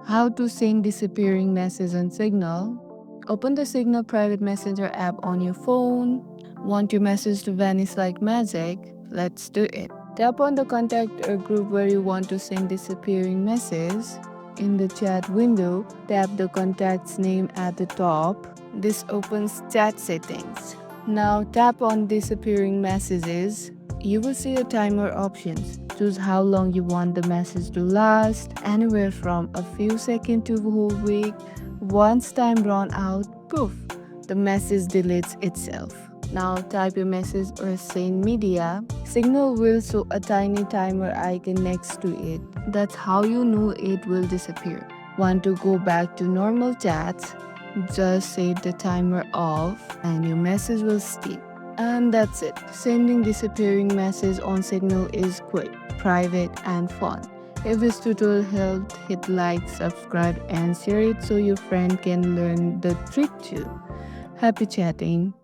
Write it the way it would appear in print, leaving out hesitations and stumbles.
How to send disappearing message on Signal. Open the Signal private messenger app on your phone. Want your message to vanish like magic? Let's do it. Tap on the contact or group where you want to send disappearing message. In the chat window, tap the contact's name at the top. This opens chat settings. Now tap on disappearing messages. You will see a timer options. Choose how long you want the message to last, anywhere from a few seconds to a whole week. Once time run out, poof, the message deletes itself. Now type your message or send media. Signal will show a tiny timer icon next to it. That's how you know it will disappear. Want to go back to normal chats? Just set the timer off and your message will stay. And that's it. Sending disappearing message on Signal is quick, private and fun. If this tutorial helped, hit like, subscribe and share it so your friend can learn the trick too. Happy chatting!